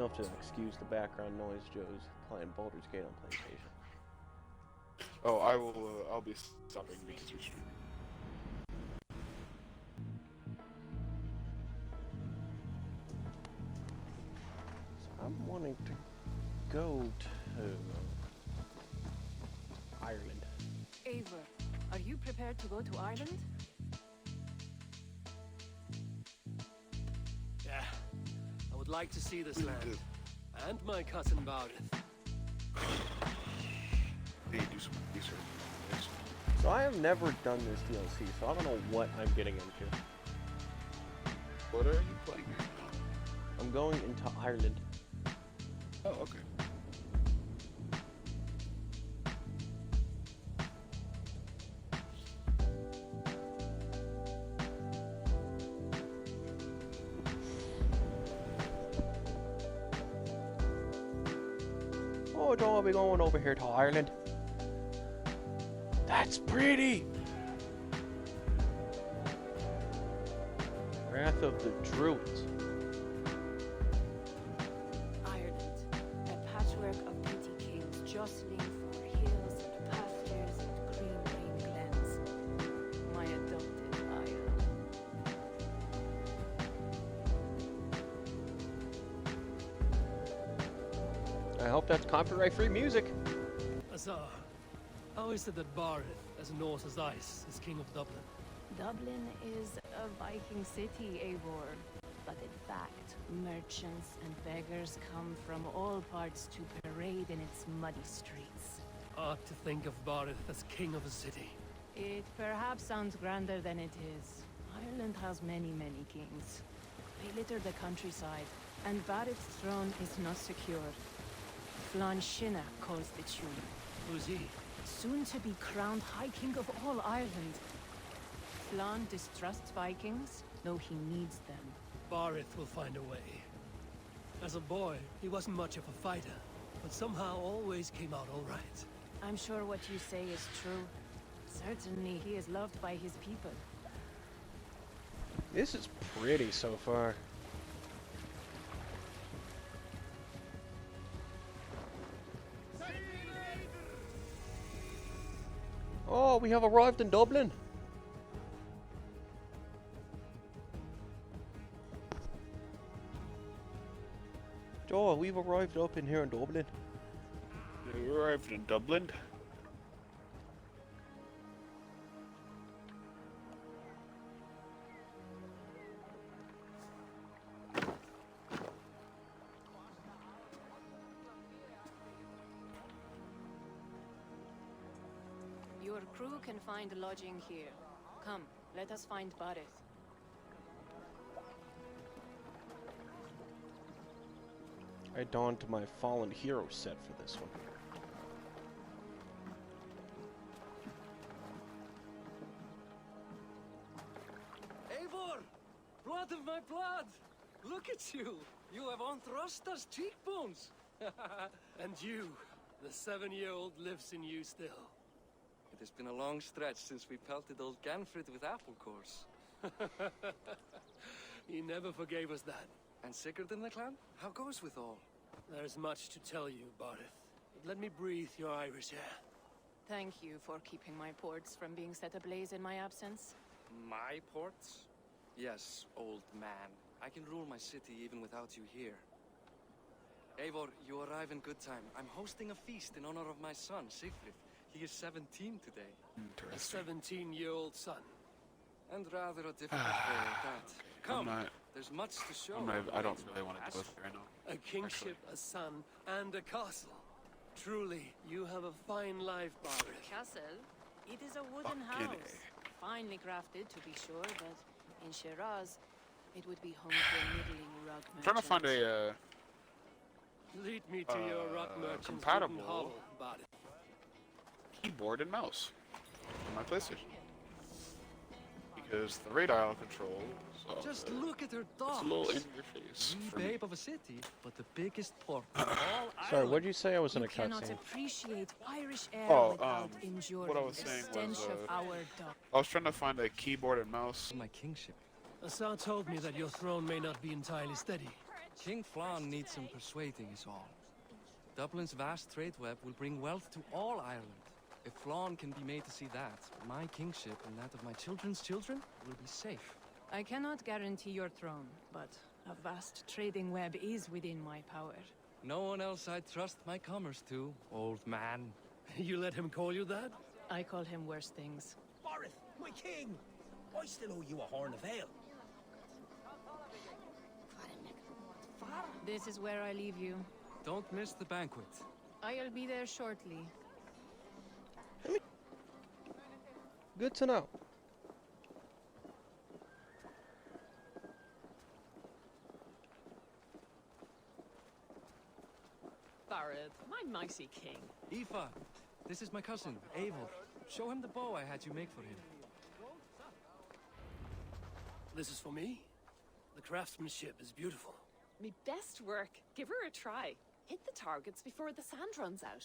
You'll have to excuse the background noise. Joe's playing Baldur's Gate on PlayStation. Oh, I will. I'll be stopping because you're streaming. So I'm wanting to go to Ireland. Eivor, are you prepared to go to Ireland? Yeah, I would like to see this land. And my cousin Baldur. Hey, do some research. Yes. So I have never done this DLC, so I don't know what I'm getting into. What are you playing right now? I'm going into Ireland. Oh, okay. Oh, Joe, I'll be going over here to Ireland. That's pretty! Wrath of the Druids. Ireland, a patchwork of petty kings jostling for hills and pastures and green glens. My adopted Isle. I hope that's copyright-free music. Azar, how is it that Baldur, as Norse as ice, is king of Dublin? Dublin is a Viking city, Eivor. But in fact, merchants and beggars come from all parts to parade in its muddy streets. Odd to think of Baldur as king of a city. It perhaps sounds grander than it is. Ireland has many, many kings. They litter the countryside, and Barrett's throne is not secure. Flann Sinna calls the tune. Who's he? Soon to be crowned High King of all Ireland. Flann distrusts Vikings, though he needs them. Baldur will find a way. As a boy, he wasn't much of a fighter, but somehow always came out all right. I'm sure what you say is true. Certainly, he is loved by his people. This is pretty so far. Oh, we have arrived in Dublin. Joe, we've arrived up in here in Dublin. You arrived in Dublin? Your crew can find lodging here. Come, let us find Barrett. I donned my fallen hero set for this one. Eivor! Blood of my blood! Look at you! You have Aunt Rosta's cheekbones! And you, the 7-year-old lives in you still. It has been a long stretch since we pelted old Ganfrid with apple cores. He never forgave us that. And Sigurd in the clan? How goes with all? There's much to tell you, Barith. But let me breathe your Irish air. Thank you for keeping my ports from being set ablaze in my absence. My ports? Yes, old man. I can rule my city even without you here. Eivor, you arrive in good time. I'm hosting a feast in honor of my son, Sigrid. He is 17 today. A Interesting. 17-year-old son. And rather a difficult boy at that. Come, there's much to show. I don't really want to do it right now. A kingship, a son, and a castle. Truly, you have a fine life, Barith. Castle? It is a wooden Fucking house. Finely crafted, to be sure, but in Shiraz, it would be home to a middling rug merchant. I'm trying to find a Lead me to your rock merchant's compatible wooden hovel, Barith. keyboard and mouse on my PlayStation. Because the radar control Just look at her it's dogs. a little in your face. Wee for me. babe of a city, but the biggest port in all Sorry, Ireland. what did you say? I was in You a cannot cutscene. appreciate Irish air Oh, without enduring what I was the saying stench was, of our dog. I was trying to find a keyboard and mouse. My kingship. Assar told me that your throne may not be entirely steady. King Flann needs some persuading is all. Dublin's vast trade web will bring wealth to all Ireland. If Flann can be made to see that, my kingship and that of my children's children will be safe. I cannot guarantee your throne, but a vast trading web is within my power. No one else I'd trust my commerce to, old man. You let him call you that? I call him worse things. Barith, my king! I still owe you a horn of ale. This is where I leave you. Don't miss the banquet. I'll be there shortly. Good to know. Barrett, my mighty king. Aoife, this is my cousin, Eivor. Show him the bow I had you make for him. This is for me? The craftsmanship is beautiful. Me best work. Give her a try. Hit the targets before the sand runs out.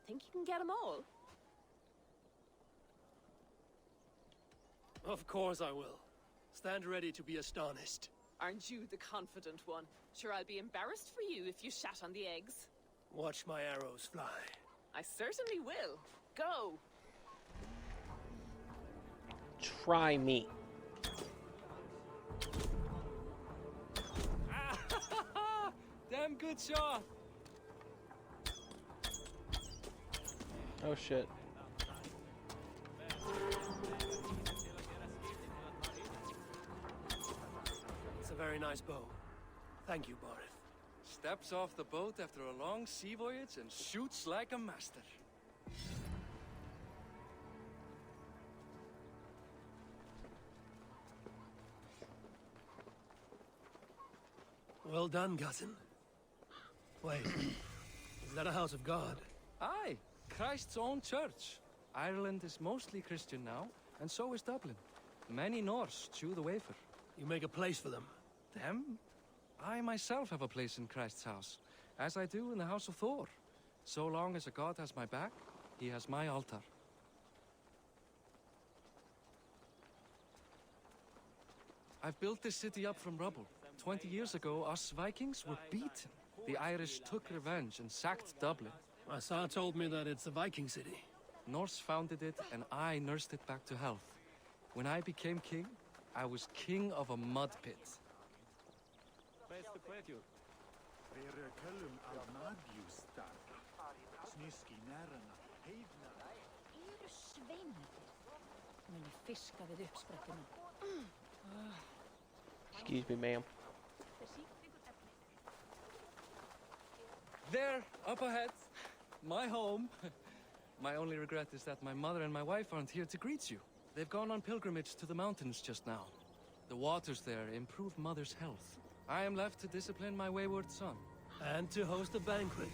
Think you can get them all? Of course I will. Stand ready to be astonished. Aren't you the confident one? Sure, I'll be embarrassed for you if you shat on the eggs. Watch my arrows fly. I certainly will. Go! Try me. Damn good shot! Oh shit. It's a very nice bow. Thank you, Barith. Steps off the boat after a long sea voyage and shoots like a master. Well done, cousin. Wait, is that a house of God? Aye, Christ's own church. Ireland is mostly Christian now, and so is Dublin. Many Norse chew the wafer. You make a place for them. Them? I myself have a place in Christ's house, as I do in the house of Thor. So long as a god has my back, he has my altar. I've built this city up from rubble. 20 years ago, us Vikings were beaten. The Irish took revenge and sacked Dublin. Asa told me that it's a Viking city. Norse founded it, and I nursed it back to health. When I became king, I was king of a mud pit. Excuse me, ma'am. There, up ahead, my home. My only regret is that my mother and my wife aren't here to greet you. They've gone on pilgrimage to the mountains just now. The waters there improve mother's health. I am left to discipline my wayward son. And to host a banquet.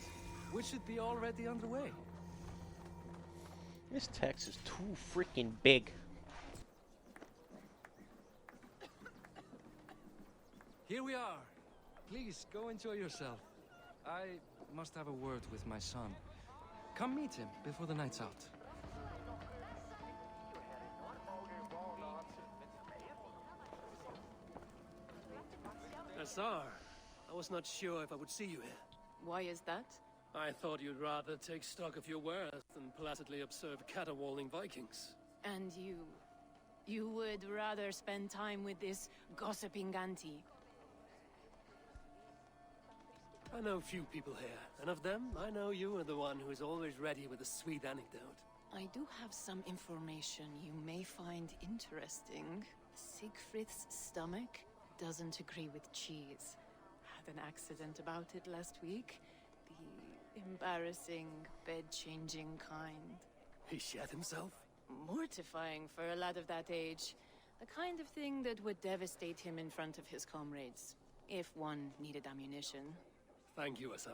Which should be already underway. This text is too freaking big. Here we are. Please, go enjoy yourself. I must have a word with my son. Come meet him before the night's out. Asar, I was not sure if I would see you here. Why is that? I thought you'd rather take stock of your wares than placidly observe caterwauling Vikings. And you would rather spend time with this gossiping auntie? I know few people here, and of them, I know you are the one who is always ready with a sweet anecdote. I do have some information you may find interesting. Siegfried's stomach doesn't agree with cheese. Had an accident about it last week. The embarrassing, bed-changing kind. He shat himself? Mortifying for a lad of that age. The kind of thing that would devastate him in front of his comrades, if one needed ammunition. Thank you, Asar.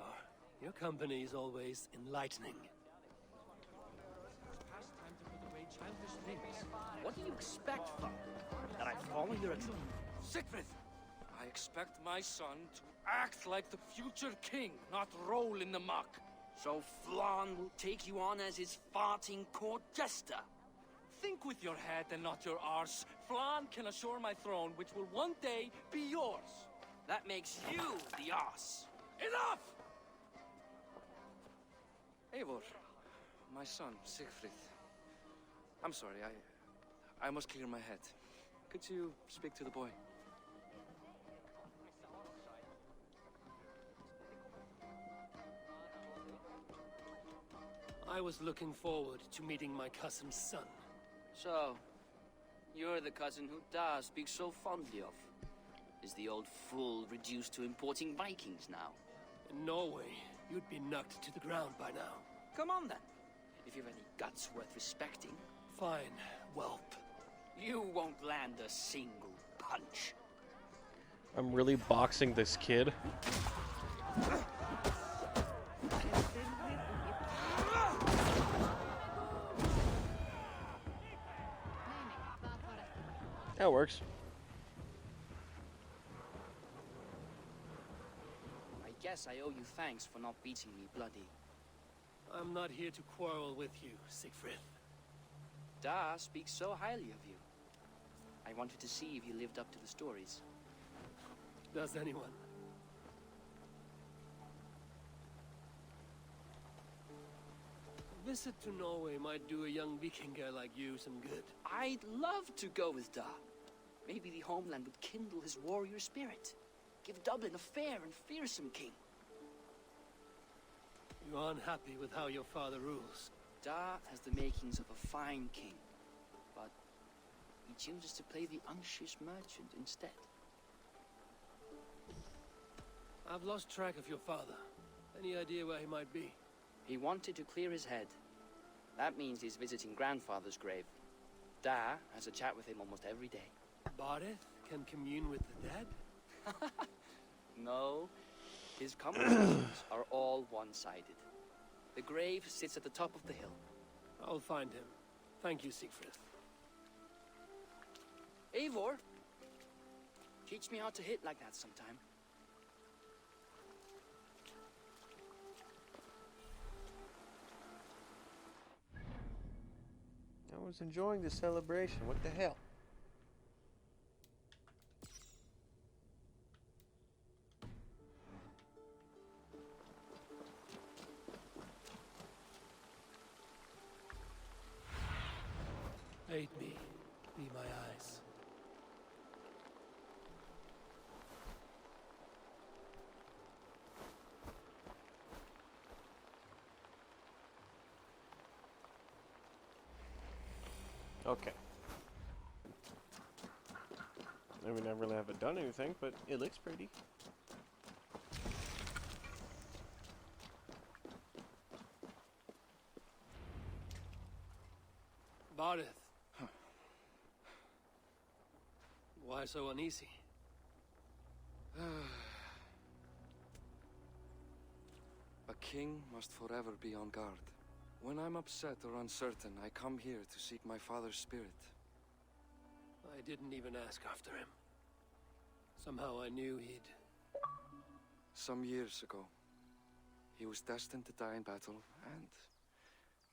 Your company is always enlightening. What do you expect, Father? That I follow your advice? Siegfried! I expect my son to act like the future king, not roll in the muck. So Flann will take you on as his farting court jester? Think with your head and not your arse. Flann can assure my throne, which will one day be yours. That makes you the ass. Enough! Eivor, my son, Siegfried. I'm sorry, I must clear my head. Could you speak to the boy? I was looking forward to meeting my cousin's son. So, you're the cousin who Da speaks so fondly of. Is the old fool reduced to importing Vikings now? In Norway, you'd be knocked to the ground by now. Come on then. If you've any guts worth respecting. Fine, whelp. You won't land a single punch. I'm really boxing this kid. That works. I guess I owe you thanks for not beating me bloody. I'm not here to quarrel with you, Siegfried. Da speaks so highly of you. I wanted to see if you lived up to the stories. Does anyone? A visit to Norway might do a young Vikinger like you some good. I'd love to go with Da. Maybe the homeland would kindle his warrior spirit. Give Dublin a fair and fearsome king. You aren't happy with how your father rules. Da has the makings of a fine king, but he chooses to play the unctuous merchant instead. I've lost track of your father. Any idea where he might be? He wanted to clear his head. That means he's visiting grandfather's grave. Da has a chat with him almost every day. Baldur can commune with the dead? No, his conversations are all one-sided. The grave sits at the top of the hill. I'll find him. Thank you, Siegfried. Eivor, teach me how to hit like that sometime. I was enjoying the celebration. What the hell? Aid me. Be my eyes. Okay. I mean, I really haven't done anything, but it looks pretty. Baldur. Why so uneasy? A king must forever be on guard. When I'm upset or uncertain, I come here to seek my father's spirit. I didn't even ask after him. Somehow I knew he'd... Some years ago, he was destined to die in battle, and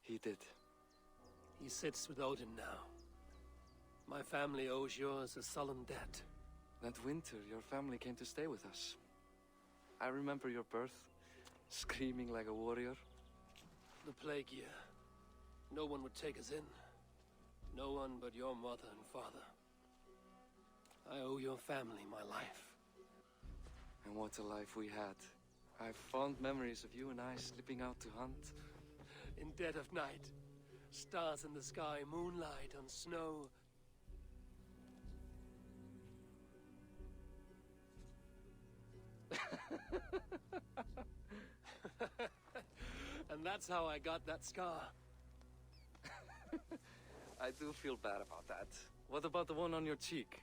he did. He sits with Odin now. My family owes yours a sullen debt. That winter, your family came to stay with us. I remember your birth, screaming like a warrior. The plague year. No one would take us in. No one but your mother and father. I owe your family my life. And what a life we had. I have fond memories of you and I slipping out to hunt. In dead of night. Stars in the sky, moonlight on snow. And that's how I got that scar. I do feel bad about that. What about the one on your cheek?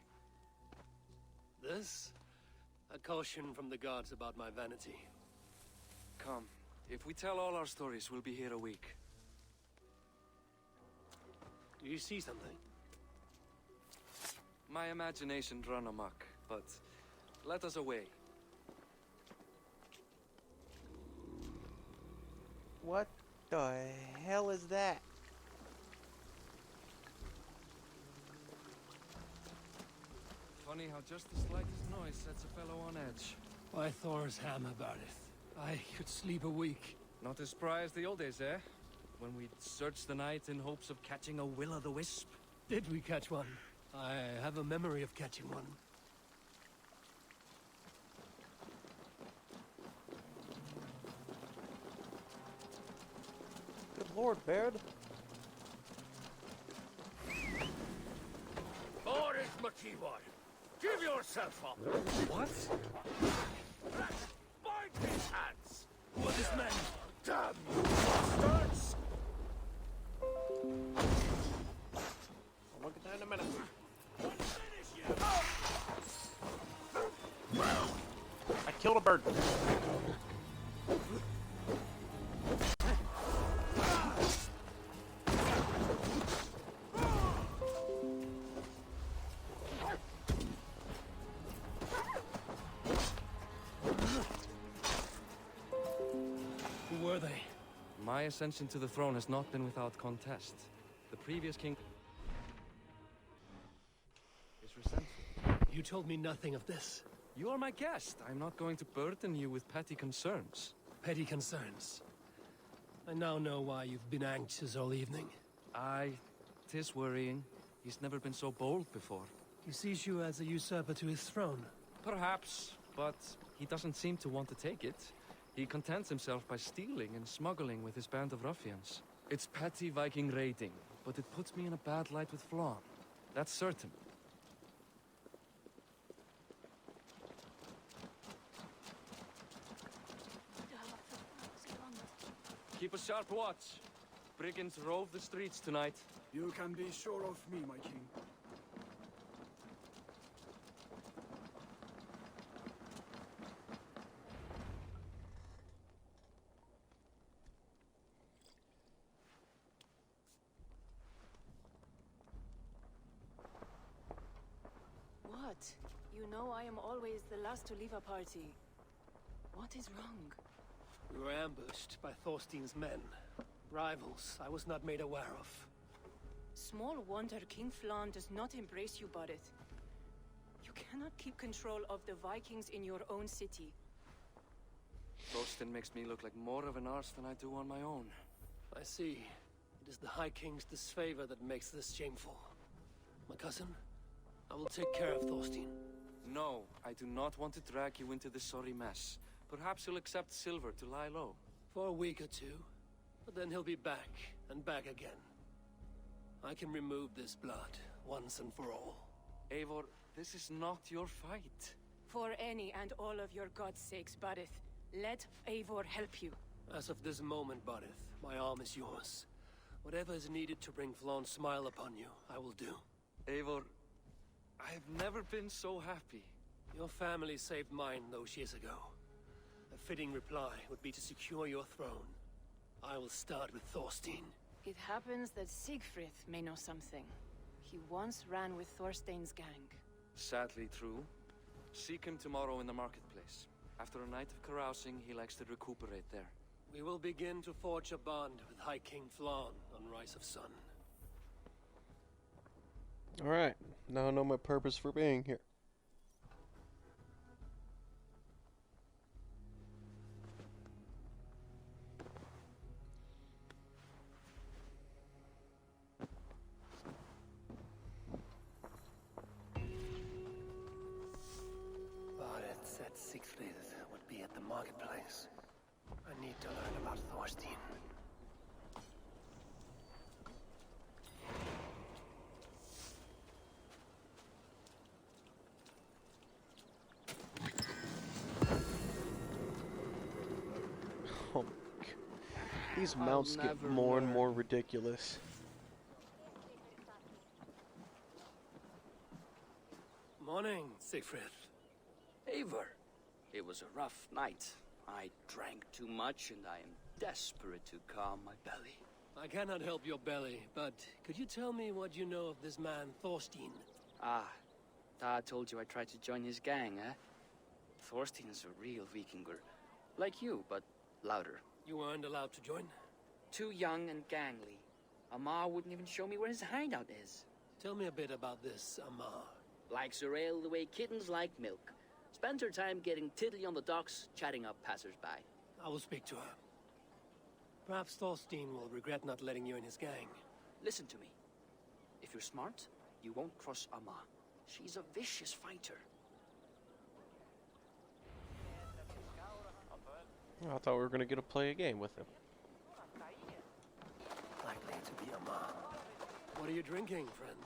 This? A caution from the gods about my vanity. Come, if we tell all our stories, we'll be here a week. Do you see something? My imagination run amok, but let us away. What the hell is that? Funny how just the slightest noise sets a fellow on edge. much. By Thor's hammer, Barith. I could sleep a week. Not as spry as the old days, eh? When we'd search the night in hopes of catching a will-o'-the-wisp. Did we catch one? I have a memory of catching one. Good lord, Baird. Boris Makiwar, give yourself up! What? Bind his hands! What is meant? Damn you bastards! I'll look at that in a minute. I killed a bird. Who were they? My ascension to the throne has not been without contest. The previous king is resentful. You told me nothing of this. You are my guest. I'm not going to burden you with petty concerns. Petty concerns. I now know why you've been anxious all evening. Aye, 'tis worrying. He's never been so bold before. He sees you as a usurper to his throne. Perhaps, but he doesn't seem to want to take it. He contents himself by stealing and smuggling with his band of ruffians. It's petty Viking raiding, but it puts me in a bad light with Flann. That's certain. Keep a sharp watch. Brigands rove the streets tonight. You can be sure of me, my king. What? You know I am always the last to leave a party. What is wrong? We were ambushed by Thorstein's men. Rivals I was not made aware of. Small wonder King Flann does not embrace you, Barith. You cannot keep control of the Vikings in your own city. Thorstein makes me look like more of an arse than I do on my own. I see. It is the High King's disfavor that makes this shameful. My cousin, I will take care of Thorstein. No, I do not want to drag you into this sorry mess. Perhaps you'll accept silver to lie low. For a week or two, but then he'll be back, and back again. I can remove this blood, once and for all. Eivor, this is not your fight. For any and all of your god's sakes, Barith, let Eivor help you. As of this moment, Barith, my arm is yours. Whatever is needed to bring Flann's smile upon you, I will do. Eivor, I have never been so happy. Your family saved mine those years ago. A fitting reply would be to secure your throne. I will start with Thorstein. It happens that Siegfried may know something. He once ran with Thorstein's gang. Sadly true. Seek him tomorrow in the marketplace. After a night of carousing, he likes to recuperate there. We will begin to forge a bond with High King Flann on Rise of Sun. Alright, now I know my purpose for being here. Barith said Siegfried would be at the marketplace. I need to learn about Thorstein. Oh my god. These mounts get more and more ridiculous. Morning, Siegfried. Eivor, it was a rough night. I drank too much and I am desperate to calm my belly. I cannot help your belly, but could you tell me what you know of this man, Thorstein? Ah, Dad told you I tried to join his gang, eh? Thorstein is a real Vikinger. Like you, but louder. You weren't allowed to join? Too young and gangly. Amar wouldn't even show me where his hideout is. Tell me a bit about this Amar. Likes her ale the way kittens like milk. Spend her time getting tiddly on the docks, chatting up passers-by. I will speak to her. Perhaps Thorstein will regret not letting you in his gang. Listen to me. If you're smart, you won't cross Amma. She's a vicious fighter. I thought we were gonna get to play a game with him. Likely to be a mom. What are you drinking, friend?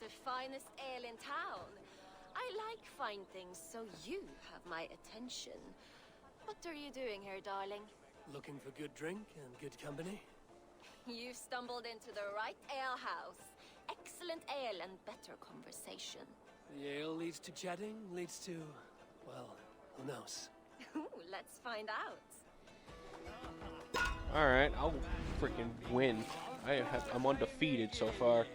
The finest ale in town. I like fine things, so you have my attention. What are you doing here, darling? Looking for good drink and good company? You've stumbled into the right alehouse. Excellent ale and better conversation. The ale leads to chatting, leads to... well, who knows? Ooh, let's find out. Alright, I'll freaking win. I'm undefeated so far.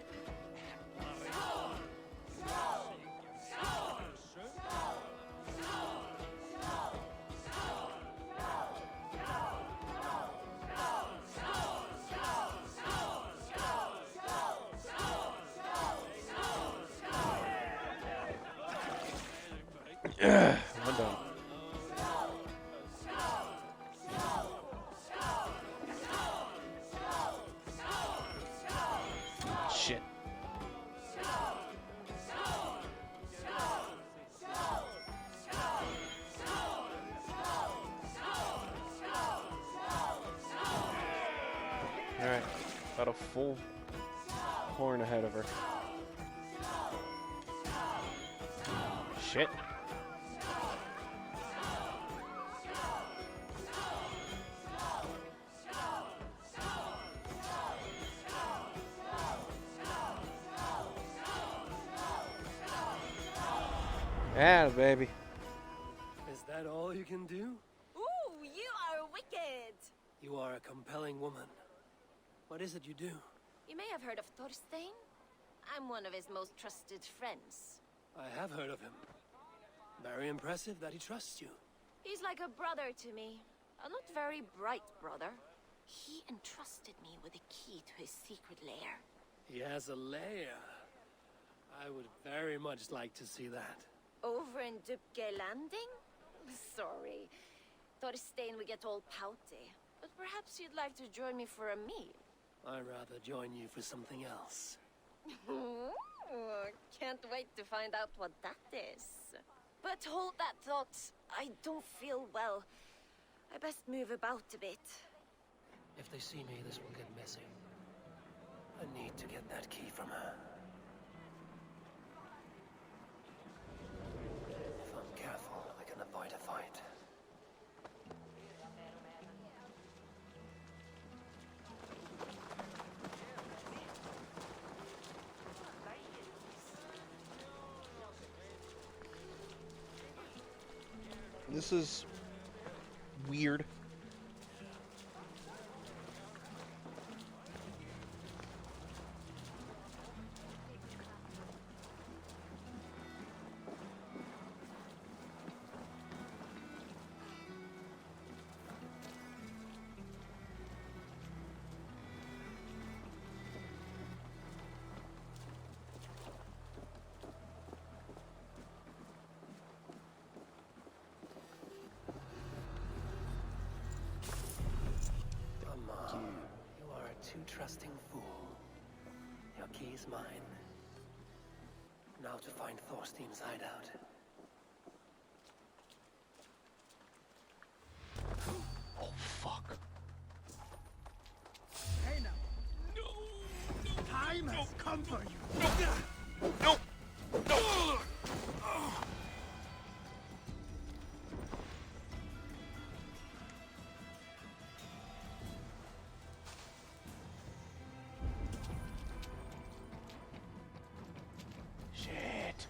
I'm done. Shit. Alright, about a full horn ahead of her. Shit. Yeah, baby. Is that all you can do? Ooh, you are wicked! You are a compelling woman. What is it you do? You may have heard of Thorstein. I'm one of his most trusted friends. I have heard of him. Very impressive that he trusts you. He's like a brother to me. A not very bright brother. He entrusted me with the key to his secret lair. He has a lair. I would very much like to see that. Over in Dupke Landing? Sorry. Thorstein would get all pouty. But perhaps you'd like to join me for a meal. I'd rather join you for something else. Ooh, can't wait to find out what that is. But hold that thought. I don't feel well. I best move about a bit. If they see me, this will get messy. I need to get that key from her. If I'm careful, I can avoid a fight. This is weird. You are a too trusting fool. Your key's mine. Now to find Thorstein's hideout. Oh, fuck. Hey now. No! Time has come for you. No! No! Shit.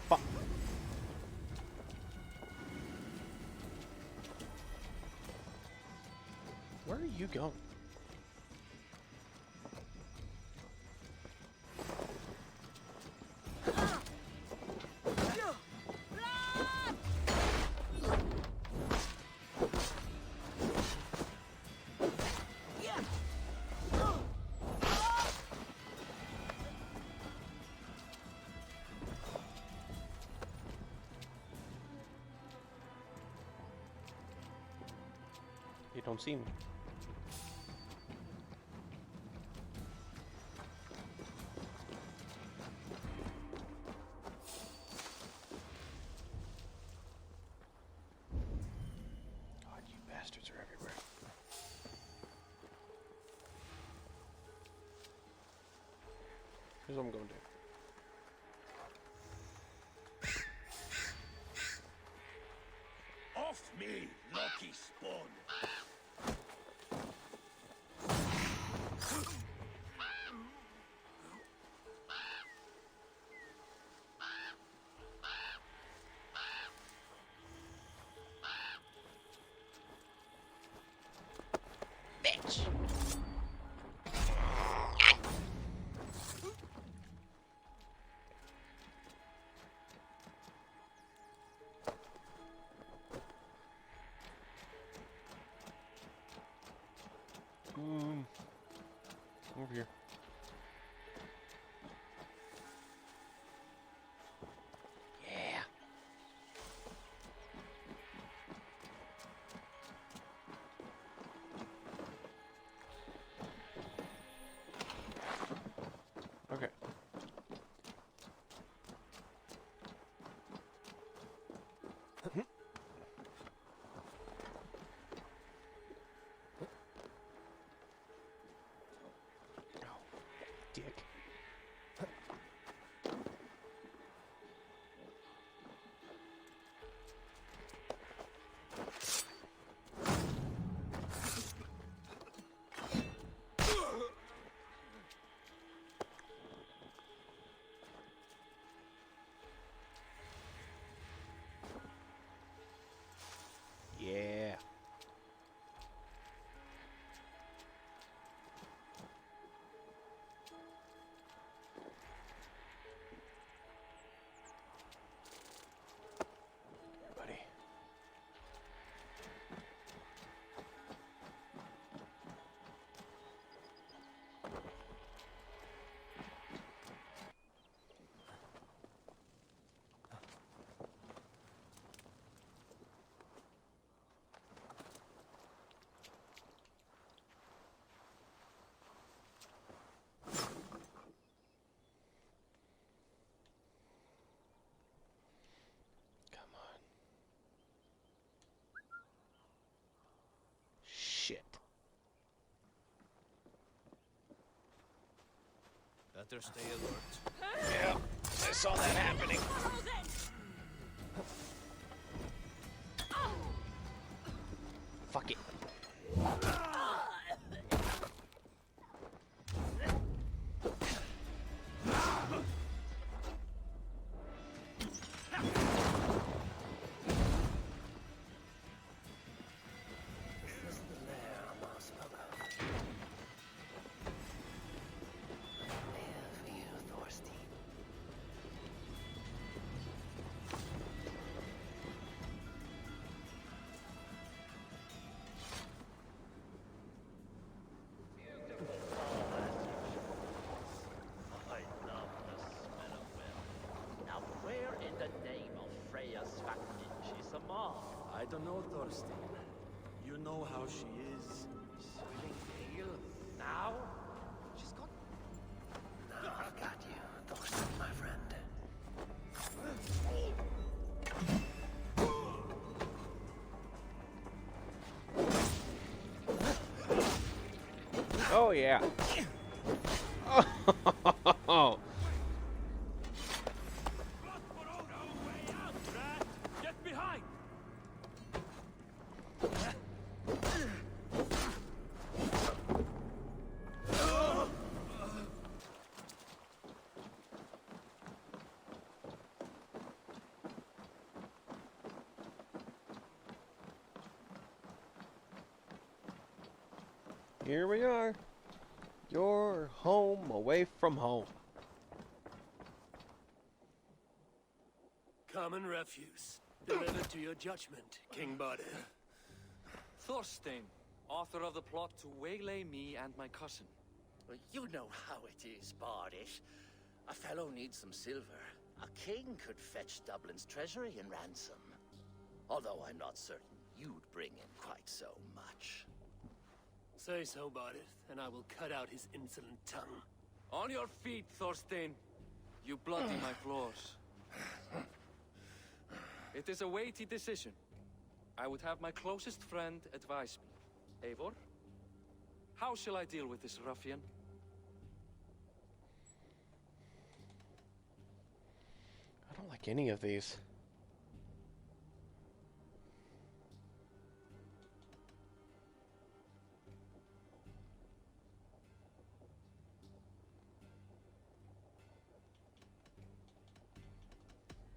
Fuck. Where are you going? Don't see me. God, you bastards are everywhere. Here's what I'm going to do. Off me, lucky spawn. Bitch! Over here. Yeah. Okay. Dick. Yeah. Buddy. Come on. Shit. Better stay alert. Yeah, I saw that happening. Fuck it. I love the smell of will. Now where in the name of Freya Svakninchi-sama? I don't know, Thorstein. You know how she is. Swilling Dale? Now? She's got... Now I've got you, Thorstein, my friend. Oh yeah. Oh. Get behind! Here we are. Your home away from home. Common refuse. Delivered to your judgment, King Baldur. Thorstein, author of the plot to waylay me and my cousin. Well, you know how it is, Bardish. A fellow needs some silver. A king could fetch Dublin's treasury in ransom. Although I'm not certain you'd bring in quite so much. Say so, Bardith, and I will cut out his insolent tongue. On your feet, Thorstein. You bloody my floors. It is a weighty decision. I would have my closest friend advise me. Eivor, how shall I deal with this ruffian? I don't like any of these.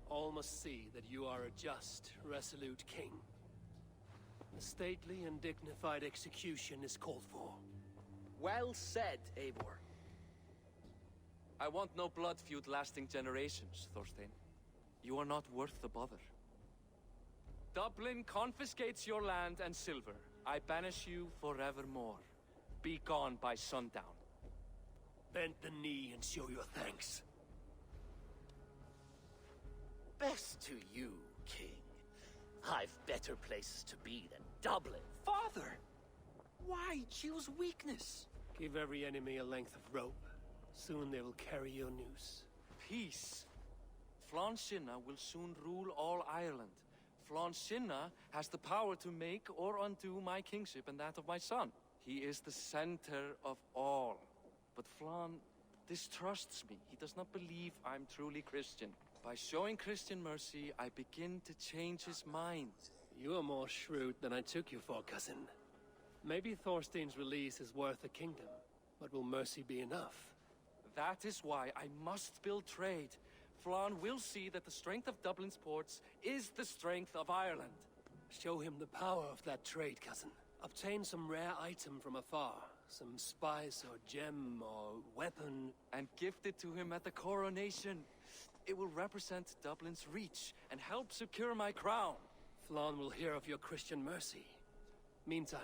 All must see that you are a just, resolute king. A stately and dignified execution is called for. Well said, Eivor. I want no blood feud lasting generations, Thorstein. You are not worth the bother. Dublin confiscates your land and silver. I banish you forevermore. Be gone by sundown. Bend the knee and show your thanks. Best to you, King. I've better places to be than Dublin. Father! Why choose weakness? Give every enemy a length of rope. Soon they will carry your noose. Peace. Flann Sinna will soon rule all Ireland. Flann Sinna has the power to make or undo my kingship and that of my son. He is the center of all. But Flann distrusts me. He does not believe I'm truly Christian. By showing Christian mercy, I begin to change his mind. You are more shrewd than I took you for, cousin. Maybe Thorstein's release is worth a kingdom, but will mercy be enough? That is why I must build trade. Flann will see that the strength of Dublin's ports is the strength of Ireland. Show him the power of that trade, cousin. Obtain some rare item from afar. Some spice or gem or weapon. And gift it to him at the coronation. It will represent Dublin's reach and help secure my crown. Flann will hear of your Christian mercy. Meantime,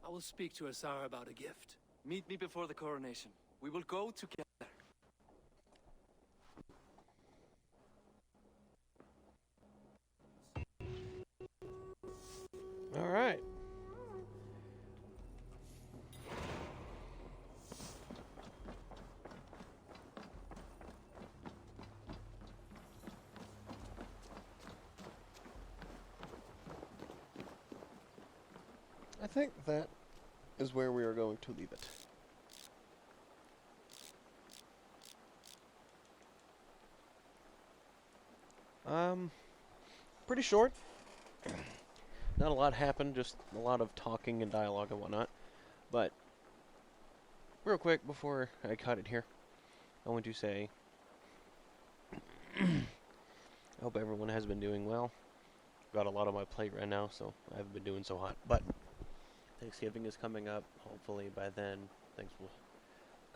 I will speak to Asar about a gift. Meet me before the coronation. We will go together. All right. I think that is where we are going to leave it. Pretty short. Not a lot happened, just a lot of talking and dialogue and whatnot. But, real quick, before I cut it here, I want to say, I hope everyone has been doing well. Got a lot on my plate right now, so I haven't been doing so hot. But, Thanksgiving is coming up. Hopefully by then, things will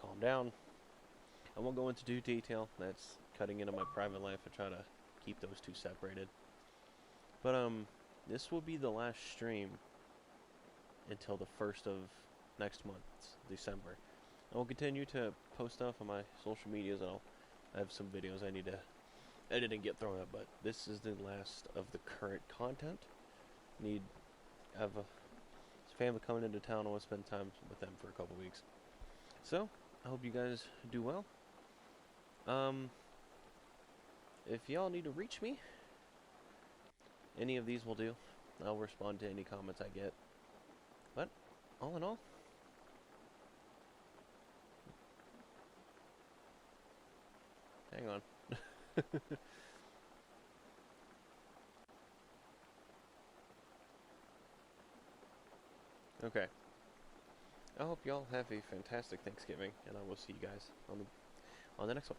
calm down. I won't go into too detail. That's cutting into my private life. I try to keep those two separated. But, this will be the last stream until the 1st of next month, December. I will continue to post stuff on my social medias. I have some videos I need to edit and get thrown up, but this is the last of the current content. I have a family coming into town. I want to spend time with them for a couple weeks. So, I hope you guys do well. If y'all need to reach me, any of these will do. I'll respond to any comments I get. But, all in all, hang on. Okay. I hope y'all have a fantastic Thanksgiving, and I will see you guys on the next one.